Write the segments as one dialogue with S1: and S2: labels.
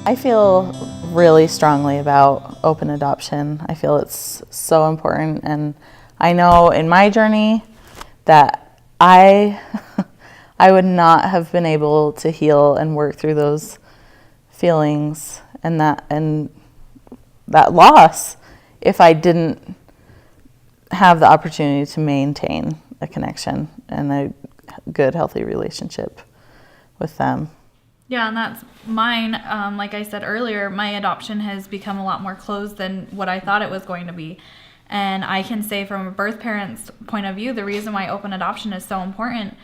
S1: I feel really strongly about open adoption. I feel it's so important, and I know in my journey that I would not have been able to heal and work through those feelings and that loss if I didn't have the opportunity to maintain a connection and a good, healthy relationship with them.
S2: Yeah, and that's mine. Like I said earlier, my adoption has become a lot more closed than what I thought it was going to be. And I can say from a birth parent's point of view, the reason why open adoption is so important,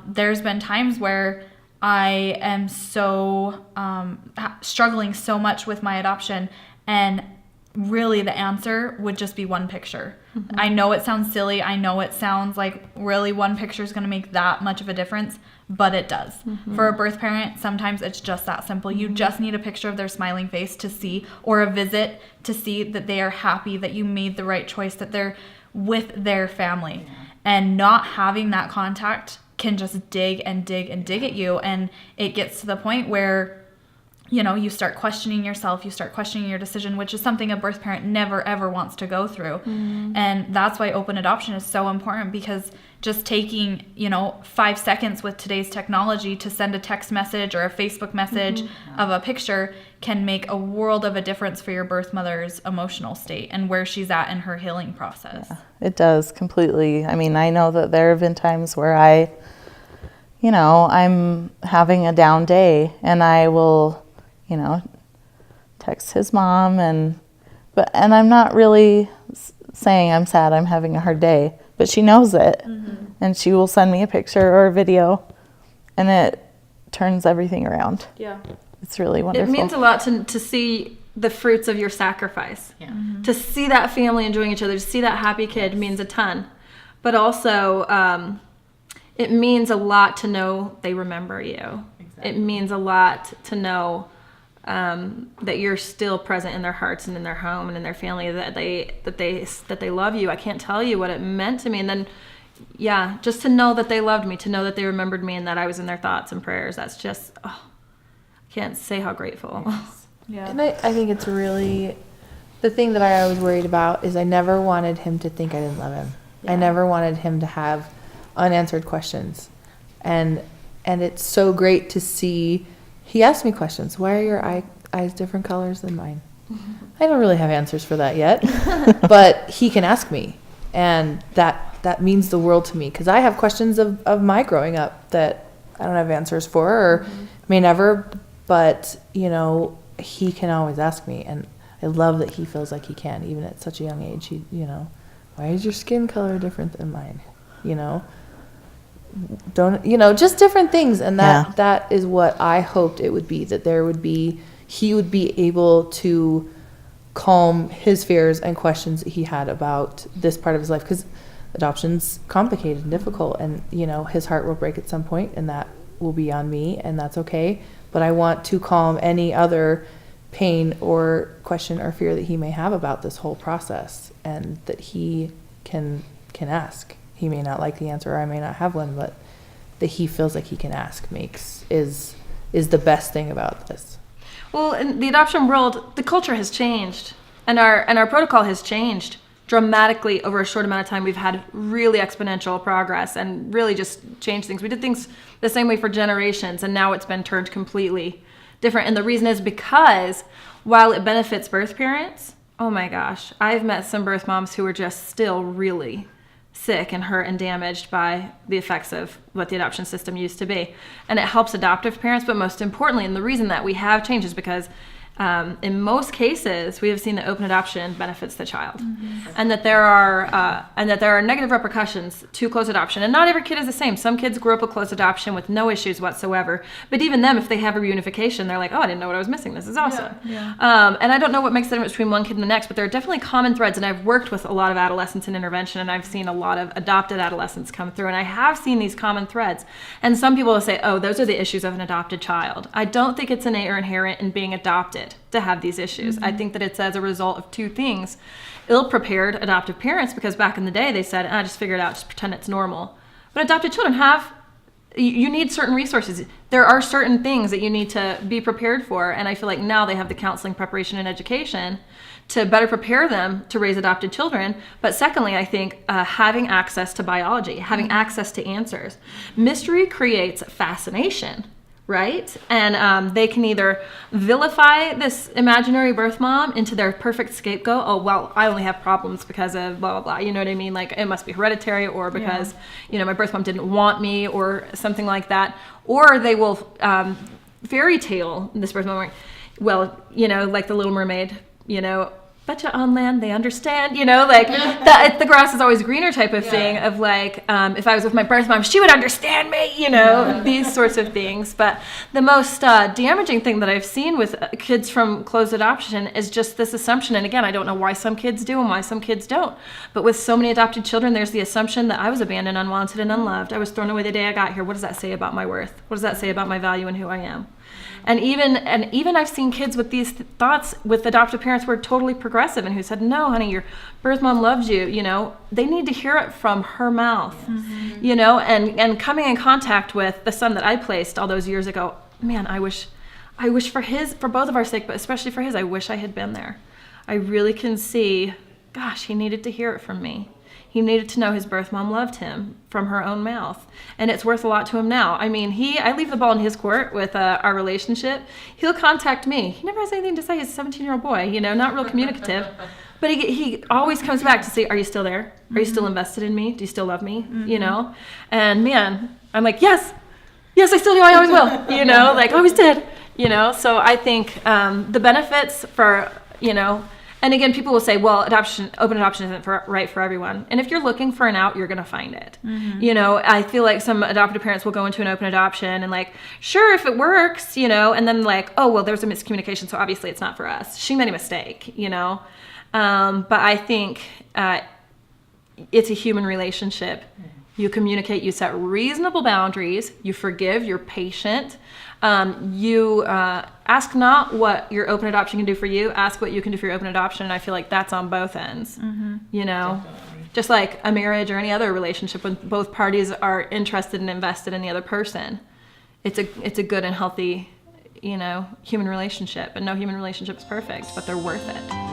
S2: there's been times where I am so struggling so much with my adoption, and really the answer would just be one picture. Mm-hmm. I know it sounds silly. I know it sounds like really one picture is going to make that much of a difference, but it does. Mm-hmm. For a birth parent, sometimes it's just that simple. You just need a picture of their smiling face to see, or a visit to see that they are happy, that you made the right choice, that they're with their family. Yeah. And not having that contact can just dig and dig and dig at you. And it gets to the point where, you know, you start questioning yourself, you start questioning your decision, which is something a birth parent never, ever wants to go through. Mm-hmm. And that's why open adoption is so important, because just taking, 5 seconds with today's technology to send a text message or a Facebook message of a picture can make a world of a difference for your birth mother's emotional state and where she's at in her healing process.
S1: Yeah, it does completely. I mean, I know that there have been times where I'm having a down day and I will text his mom and I'm not really saying I'm sad, I'm having a hard day, but she knows it. Mm-hmm. And she will send me a picture or a video, and it turns everything around. Yeah. It's really wonderful.
S3: It means a lot to see the fruits of your sacrifice. Yeah. Mm-hmm. To see that family enjoying each other, to see that happy kid means a ton. But also, it means a lot to know they remember you. Exactly. It means a lot to know that you're still present in their hearts and in their home and in their family, that they love you. I can't tell you what it meant to me. And then, just to know that they loved me, to know that they remembered me and that I was in their thoughts and prayers. That's just, I can't say how grateful. Yes.
S4: Yeah. And I think it's really, the thing that I always worried about is I never wanted him to think I didn't love him. Yeah. I never wanted him to have unanswered questions. And it's so great to see. He asked me questions. Why are your eyes different colors than mine? Mm-hmm. I don't really have answers for that yet, but he can ask me, and that means the world to me, because I have questions of my growing up that I don't have answers for, or may never, but he can always ask me, and I love that he feels like he can, even at such a young age. He, why is your skin color different than mine? Don't just different things, and that is what I hoped it would be, that he would be able to calm his fears and questions that he had about this part of his life, because adoption's complicated and difficult, and his heart will break at some point, and that will be on me, and that's okay. But I want to calm any other pain or question or fear that he may have about this whole process, and that he can ask. He may not like the answer, or I may not have one, but that he feels like he can ask is the best thing about this.
S3: Well, in the adoption world, the culture has changed, and our protocol has changed dramatically over a short amount of time. We've had really exponential progress and really just changed things. We did things the same way for generations, and now it's been turned completely different. And the reason is because while it benefits birth parents, oh my gosh, I've met some birth moms who are just still really sick and hurt and damaged by the effects of what the adoption system used to be. And it helps adoptive parents, but most importantly, and the reason that we have changed is because in most cases, we have seen that open adoption benefits the child, and that there are negative repercussions to closed adoption. And not every kid is the same. Some kids grew up with closed adoption with no issues whatsoever. But even them, if they have a reunification, they're like, "Oh, I didn't know what I was missing. This is awesome." Yeah. And I don't know what makes the difference between one kid and the next, but there are definitely common threads. And I've worked with a lot of adolescents in intervention, and I've seen a lot of adopted adolescents come through, and I have seen these common threads. And some people will say, "Oh, those are the issues of an adopted child." I don't think it's innate or inherent in being adopted to have these issues. I think that it's as a result of two things. Ill-prepared adoptive parents, because back in the day they said, just figure it out, just pretend it's normal. But adopted children have you need certain resources. There are certain things that you need to be prepared for. And I feel like now they have the counseling, preparation, and education to better prepare them to raise adopted children. But secondly, I think having access to biology, having access to answers. Mystery creates fascination, right? And they can either vilify this imaginary birth mom into their perfect scapegoat. Oh, well, I only have problems because of blah, blah, blah. You know what I mean? Like, it must be hereditary, or because, my birth mom didn't want me, or something like that. Or they will fairy tale this birth mom. Well, like the Little Mermaid, betcha on land they understand, like the grass is always greener type of thing of like, if I was with my birth mom, she would understand me, these sorts of things. But the most damaging thing that I've seen with kids from closed adoption is just this assumption. And again, I don't know why some kids do and why some kids don't. But with so many adopted children, there's the assumption that I was abandoned, unwanted, and unloved. I was thrown away the day I got here. What does that say about my worth? What does that say about my value and who I am? And even I've seen kids with these thoughts with adoptive parents who are totally progressive and who said, no, honey, your birth mom loves you, they need to hear it from her mouth, and coming in contact with the son that I placed all those years ago, man, I wish for both of our sake, but especially for his, I wish I had been there. I really can see, gosh, he needed to hear it from me. He needed to know his birth mom loved him from her own mouth. And it's worth a lot to him now. I mean, I leave the ball in his court with our relationship. He'll contact me. He never has anything to say. He's a 17-year-old boy, not real communicative. But he always comes back to say, are you still there? Are you still invested in me? Do you still love me? And man, I'm like, yes, I still do. I always will, like always did, So I think the benefits for, and again, people will say, well, open adoption isn't right for everyone. And if you're looking for an out, you're going to find it. I feel like some adoptive parents will go into an open adoption and like, sure, if it works, and then like, oh, well, there's a miscommunication, so obviously it's not for us. She made a mistake, But I think it's a human relationship. You communicate, you set reasonable boundaries, you forgive, you're patient. You ask not what your open adoption can do for you, ask what you can do for your open adoption. And I feel like that's on both ends, Definitely. Just like a marriage or any other relationship, when both parties are interested and invested in the other person, it's a good and healthy, human relationship. And no human relationship is perfect, but they're worth it.